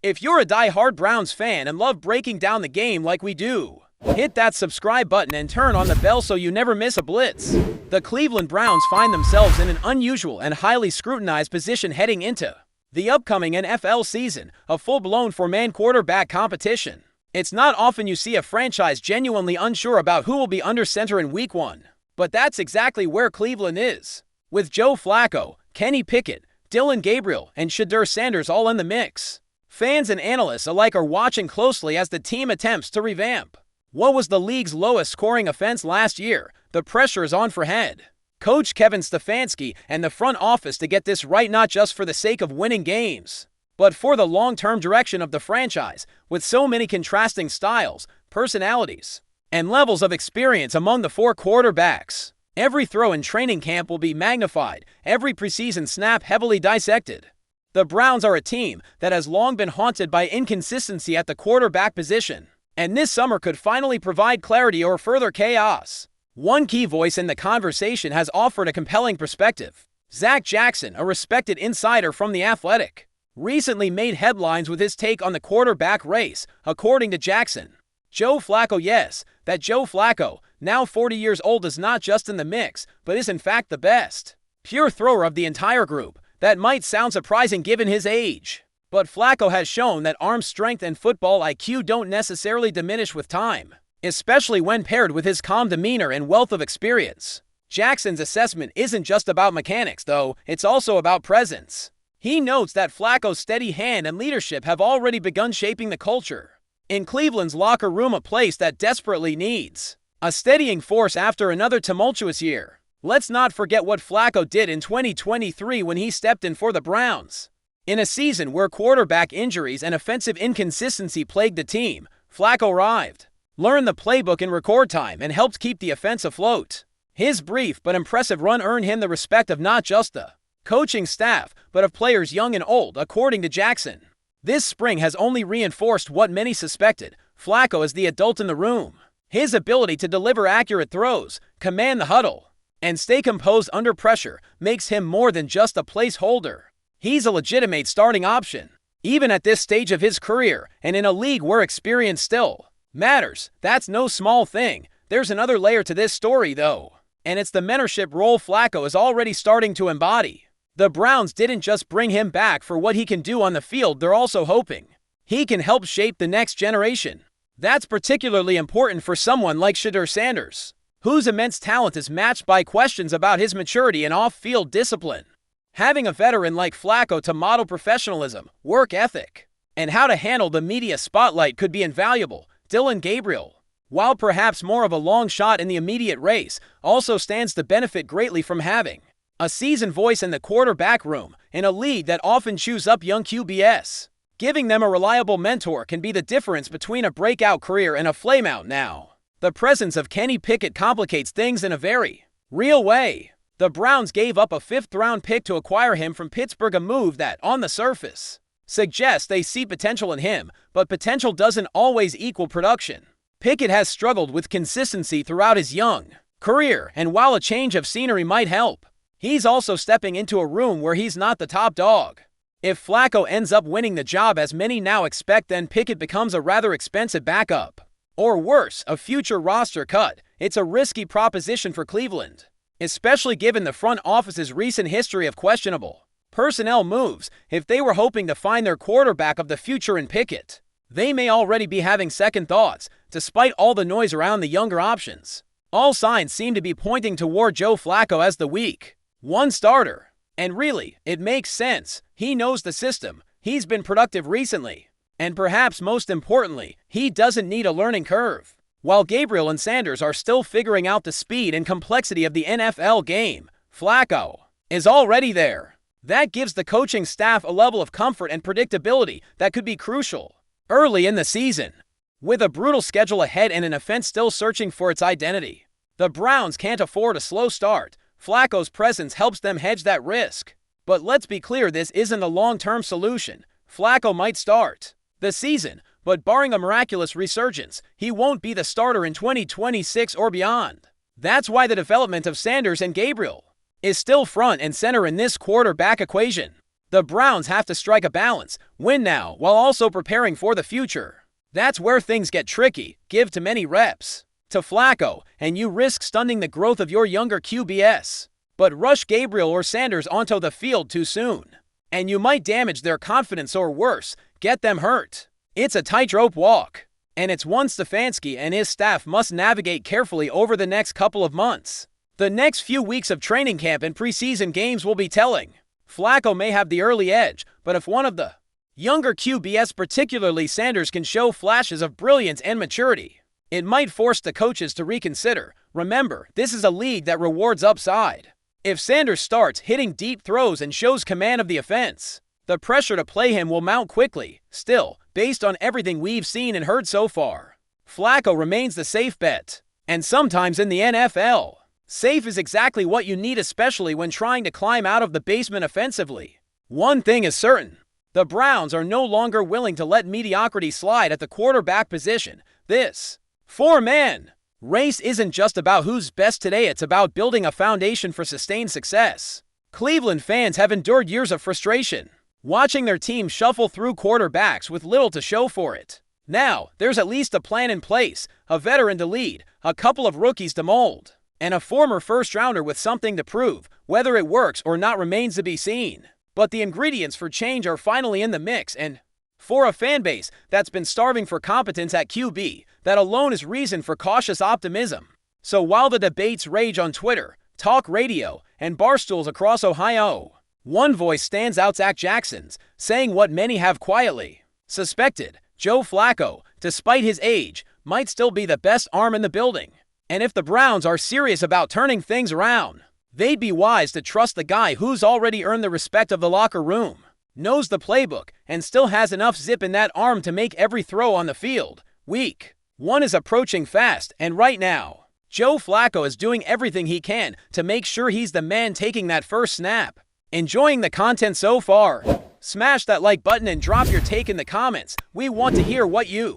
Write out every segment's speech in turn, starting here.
If you're a die-hard Browns fan and love breaking down the game like we do, hit that subscribe button and turn on the bell so you never miss a blitz. The Cleveland Browns find themselves in an unusual and highly scrutinized position heading into the upcoming NFL season, a full-blown four-man quarterback competition. It's not often you see a franchise genuinely unsure about who will be under center in Week 1, but that's exactly where Cleveland is. With Joe Flacco, Kenny Pickett, Dillon Gabriel, and Shedeur Sanders all in the mix, fans and analysts alike are watching closely as the team attempts to revamp what was the league's lowest scoring offense last year. The pressure is on for head coach Kevin Stefanski and the front office to get this right, not just for the sake of winning games, but for the long-term direction of the franchise. With so many contrasting styles, personalities, and levels of experience among the four quarterbacks, every throw in training camp will be magnified, every preseason snap heavily dissected. The Browns are a team that has long been haunted by inconsistency at the quarterback position, and this summer could finally provide clarity or further chaos. One key voice in the conversation has offered a compelling perspective. Zach Jackson, a respected insider from The Athletic, recently made headlines with his take on the quarterback race. According to Jackson, Joe Flacco, now 40 years old, is not just in the mix, but is in fact the best pure thrower of the entire group. That might sound surprising given his age, but Flacco has shown that arm strength and football IQ don't necessarily diminish with time, especially when paired with his calm demeanor and wealth of experience. Jackson's assessment isn't just about mechanics, though, it's also about presence. He notes that Flacco's steady hand and leadership have already begun shaping the culture in Cleveland's locker room, a place that desperately needs a steadying force after another tumultuous year. Let's not forget what Flacco did in 2023 when he stepped in for the Browns. In a season where quarterback injuries and offensive inconsistency plagued the team, Flacco arrived, learned the playbook in record time, and helped keep the offense afloat. His brief but impressive run earned him the respect of not just the coaching staff, but of players young and old. According to Jackson, this spring has only reinforced what many suspected. Flacco is the adult in the room. His ability to deliver accurate throws, command the huddle, and stay composed under pressure makes him more than just a placeholder. He's a legitimate starting option, even at this stage of his career, and in a league where experience still matters. That's no small thing. There's another layer to this story, though, and it's the mentorship role Flacco is already starting to embody. The Browns didn't just bring him back for what he can do on the field, they're also hoping he can help shape the next generation. That's particularly important for someone like Shedeur Sanders, whose immense talent is matched by questions about his maturity and off-field discipline. Having a veteran like Flacco to model professionalism, work ethic, and how to handle the media spotlight could be invaluable. Dillon Gabriel, while perhaps more of a long shot in the immediate race, also stands to benefit greatly from having a seasoned voice in the quarterback room in a league that often chews up young QBs. Giving them a reliable mentor can be the difference between a breakout career and a flameout now. The presence of Kenny Pickett complicates things in a very real way. The Browns gave up a fifth-round pick to acquire him from Pittsburgh, a move that, on the surface, suggests they see potential in him, but potential doesn't always equal production. Pickett has struggled with consistency throughout his young career, and while a change of scenery might help, he's also stepping into a room where he's not the top dog. If Flacco ends up winning the job, as many now expect, then Pickett becomes a rather expensive backup, or worse, a future roster cut. It's a risky proposition for Cleveland, especially given the front office's recent history of questionable personnel moves. If they were hoping to find their quarterback of the future in Pickett, they may already be having second thoughts. Despite all the noise around the younger options, all signs seem to be pointing toward Joe Flacco as the Week 1 starter. And really, it makes sense. He knows the system, he's been productive recently, and perhaps most importantly, he doesn't need a learning curve. While Gabriel and Sanders are still figuring out the speed and complexity of the NFL game, Flacco is already there. That gives the coaching staff a level of comfort and predictability that could be crucial early in the season. With a brutal schedule ahead and an offense still searching for its identity, the Browns can't afford a slow start. Flacco's presence helps them hedge that risk. But let's be clear, this isn't a long-term solution. Flacco might start the season, but barring a miraculous resurgence, he won't be the starter in 2026 or beyond. That's why the development of Sanders and Gabriel is still front and center in this quarterback equation. The Browns have to strike a balance, win now, while also preparing for the future. That's where things get tricky. Give too many reps to Flacco, and you risk stunning the growth of your younger QBs. But rush Gabriel or Sanders onto the field too soon, and you might damage their confidence or worse, get them hurt. It's a tightrope walk, and it's one Stefanski and his staff must navigate carefully over the next couple of months. The next few weeks of training camp and preseason games will be telling. Flacco may have the early edge, but if one of the younger QBs, particularly Sanders, can show flashes of brilliance and maturity, it might force the coaches to reconsider. Remember, this is a league that rewards upside. If Sanders starts hitting deep throws and shows command of the offense, the pressure to play him will mount quickly. Still, based on everything we've seen and heard so far, Flacco remains the safe bet. And sometimes in the NFL, safe is exactly what you need, especially when trying to climb out of the basement offensively. One thing is certain, the Browns are no longer willing to let mediocrity slide at the quarterback position. This four-man race isn't just about who's best today, it's about building a foundation for sustained success. Cleveland fans have endured years of frustration, watching their team shuffle through quarterbacks with little to show for it. Now, there's at least a plan in place, a veteran to lead, a couple of rookies to mold, and a former first-rounder with something to prove. Whether it works or not remains to be seen. But the ingredients for change are finally in the mix, and for a fanbase that's been starving for competence at QB, that alone is reason for cautious optimism. So while the debates rage on Twitter, talk radio, and barstools across Ohio, one voice stands out: Zach Jackson's, saying what many have quietly suspected. Joe Flacco, despite his age, might still be the best arm in the building. And if the Browns are serious about turning things around, they'd be wise to trust the guy who's already earned the respect of the locker room, knows the playbook, and still has enough zip in that arm to make every throw on the field. Week 1 is approaching fast, and right now, Joe Flacco is doing everything he can to make sure he's the man taking that first snap. Enjoying the content so far? Smash that like button and drop your take in the comments. We want to hear what you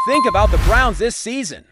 think about the Browns this season.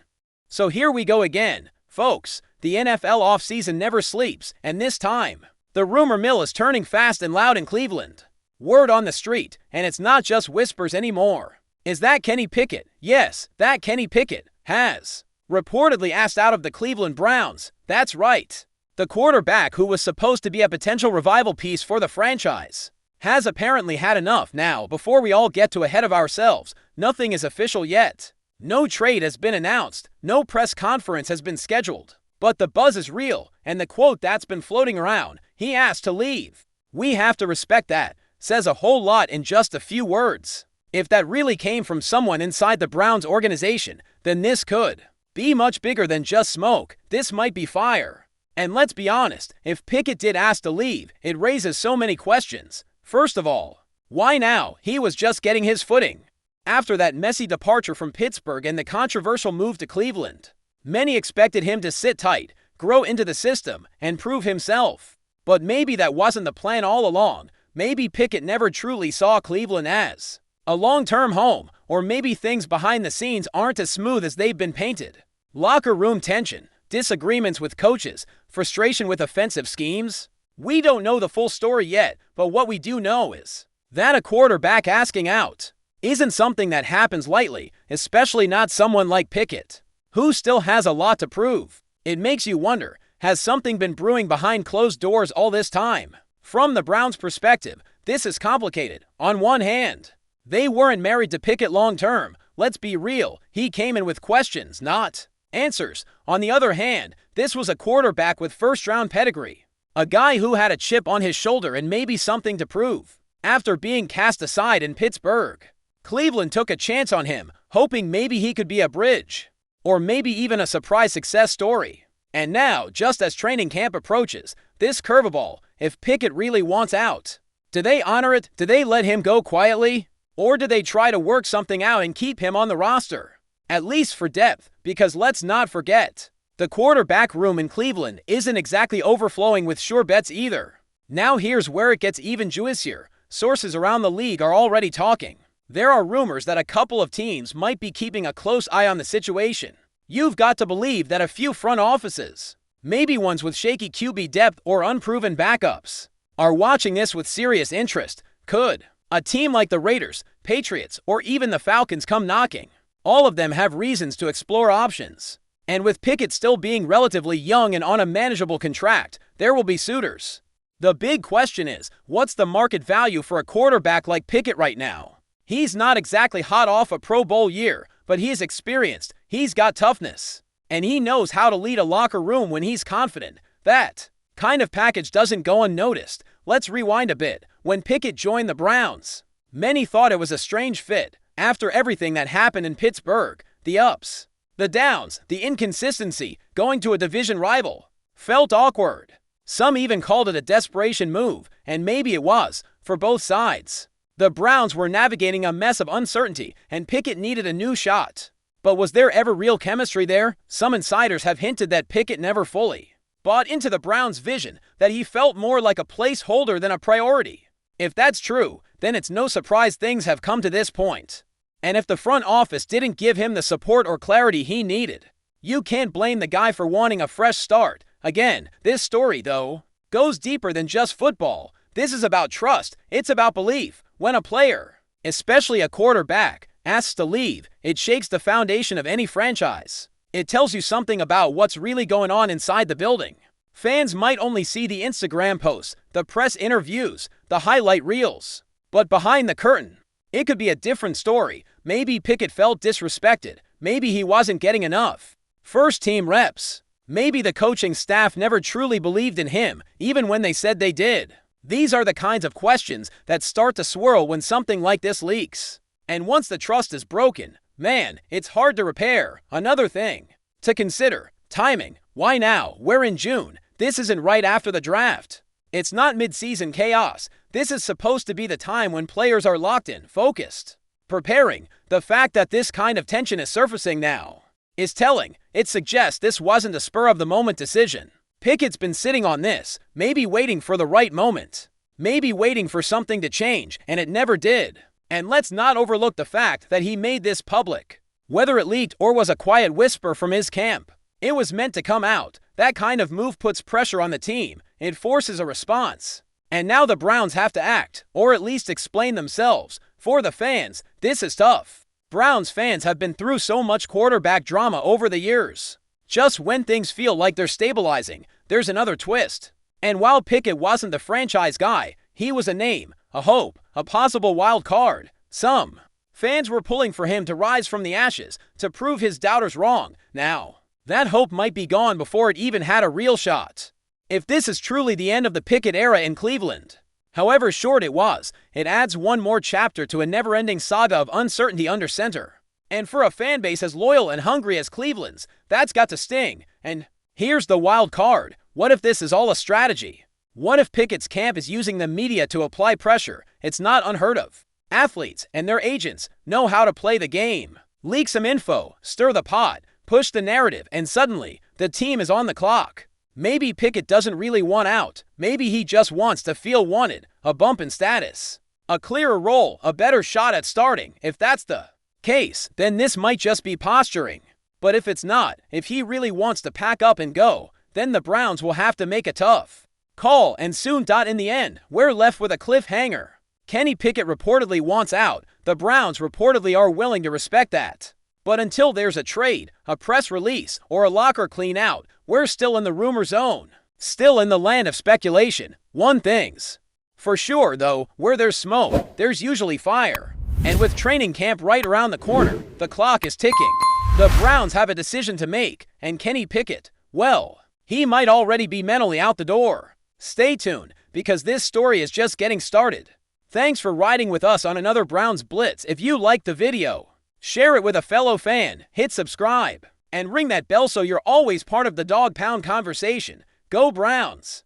So here we go again, folks. The NFL offseason never sleeps, and this time, the rumor mill is turning fast and loud in Cleveland. Word on the street, and it's not just whispers anymore, is that Kenny Pickett, yes, that Kenny Pickett, has reportedly asked out of the Cleveland Browns. That's right. The quarterback, who was supposed to be a potential revival piece for the franchise, has apparently had enough. Now, before we all get too ahead of ourselves, nothing is official yet. No trade has been announced, no press conference has been scheduled. But the buzz is real, and the quote that's been floating around, "He asked to leave." We have to respect that. Says a whole lot in just a few words. If that really came from someone inside the Browns organization, then this could be much bigger than just smoke. This might be fire. And let's be honest, if Pickett did ask to leave, it raises so many questions. First of all, why now? He was just getting his footing after that messy departure from Pittsburgh and the controversial move to Cleveland. Many expected him to sit tight, grow into the system, and prove himself. But maybe that wasn't the plan all along. Maybe Pickett never truly saw Cleveland as a long-term home, or maybe things behind the scenes aren't as smooth as they've been painted. Locker room tension, disagreements with coaches, frustration with offensive schemes. We don't know the full story yet, but what we do know is that a quarterback asking out isn't something that happens lightly, especially not someone like Pickett, who still has a lot to prove. It makes you wonder, has something been brewing behind closed doors all this time? From the Browns' perspective, this is complicated. On one hand, they weren't married to Pickett long-term. Let's be real, he came in with questions, not answers. On the other hand, this was a quarterback with first-round pedigree, a guy who had a chip on his shoulder and maybe something to prove. After being cast aside in Pittsburgh, Cleveland took a chance on him, hoping maybe he could be a bridge, or maybe even a surprise success story. And now, just as training camp approaches, this curveball, if Pickett really wants out, do they honor it? Do they let him go quietly? Or do they try to work something out and keep him on the roster? At least for depth, because let's not forget, the quarterback room in Cleveland isn't exactly overflowing with sure bets either. Now here's where it gets even juicier. Sources around the league are already talking. There are rumors that a couple of teams might be keeping a close eye on the situation. You've got to believe that a few front offices, maybe ones with shaky QB depth or unproven backups, are watching this with serious interest. Could a team like the Raiders, Patriots, or even the Falcons come knocking? All of them have reasons to explore options. And with Pickett still being relatively young and on a manageable contract, there will be suitors. The big question is, what's the market value for a quarterback like Pickett right now? He's not exactly hot off a Pro Bowl year, but he's experienced, he's got toughness, and he knows how to lead a locker room when he's confident. That kind of package doesn't go unnoticed. Let's rewind a bit. When Pickett joined the Browns, many thought it was a strange fit. After everything that happened in Pittsburgh, the ups, the downs, the inconsistency, going to a division rival, felt awkward. Some even called it a desperation move, and maybe it was, for both sides. The Browns were navigating a mess of uncertainty, and Pickett needed a new shot. But was there ever real chemistry there? Some insiders have hinted that Pickett never fully bought into the Browns' vision, that he felt more like a placeholder than a priority. If that's true, then it's no surprise things have come to this point. And if the front office didn't give him the support or clarity he needed, you can't blame the guy for wanting a fresh start. Again, this story, though, goes deeper than just football. This is about trust. It's about belief. When a player, especially a quarterback, asks to leave, it shakes the foundation of any franchise. It tells you something about what's really going on inside the building. Fans might only see the Instagram posts, the press interviews, the highlight reels. But behind the curtain, it could be a different story. Maybe Pickett felt disrespected. Maybe he wasn't getting enough first-team reps. Maybe the coaching staff never truly believed in him, even when they said they did. These are the kinds of questions that start to swirl when something like this leaks. And once the trust is broken, man, it's hard to repair. Another thing to consider, timing. Why now? We're in June. This isn't right after the draft. It's not mid-season chaos. This is supposed to be the time when players are locked in, focused, preparing. The fact that this kind of tension is surfacing now is telling. It suggests this wasn't a spur-of-the-moment decision. Pickett's been sitting on this, maybe waiting for the right moment, maybe waiting for something to change, and it never did. And let's not overlook the fact that he made this public. Whether it leaked or was a quiet whisper from his camp, it was meant to come out. That kind of move puts pressure on the team. It forces a response. And now the Browns have to act, or at least explain themselves. For the fans, this is tough. Browns fans have been through so much quarterback drama over the years. Just when things feel like they're stabilizing, there's another twist. And while Pickett wasn't the franchise guy, he was a name, a hope, a possible wild card. Some fans were pulling for him to rise from the ashes, to prove his doubters wrong. Now, that hope might be gone before it even had a real shot. If this is truly the end of the Pickett era in Cleveland, however short it was, it adds one more chapter to a never-ending saga of uncertainty under center. And for a fan base as loyal and hungry as Cleveland's, that's got to sting. And here's the wild card. What if this is all a strategy? What if Pickett's camp is using the media to apply pressure? It's not unheard of. Athletes and their agents know how to play the game. Leak some info, stir the pot, push the narrative, and suddenly, the team is on the clock. Maybe Pickett doesn't really want out. Maybe he just wants to feel wanted, a bump in status, a clearer role, a better shot at starting. If that's the case, then this might just be posturing. But if it's not, if he really wants to pack up and go, then the Browns will have to make a tough call, and soon. In the end, we're left with a cliffhanger. Kenny Pickett reportedly wants out. The Browns reportedly are willing to respect that. But until there's a trade, a press release, or a locker clean out, we're still in the rumor zone. Still in the land of speculation. One thing's for sure, though, where there's smoke, there's usually fire. And with training camp right around the corner, the clock is ticking. The Browns have a decision to make, and Kenny Pickett, well, he might already be mentally out the door. Stay tuned, because this story is just getting started. Thanks for riding with us on another Browns Blitz. If you liked the video, share it with a fellow fan, hit subscribe, and ring that bell so you're always part of the Dawg Pound conversation. Go Browns!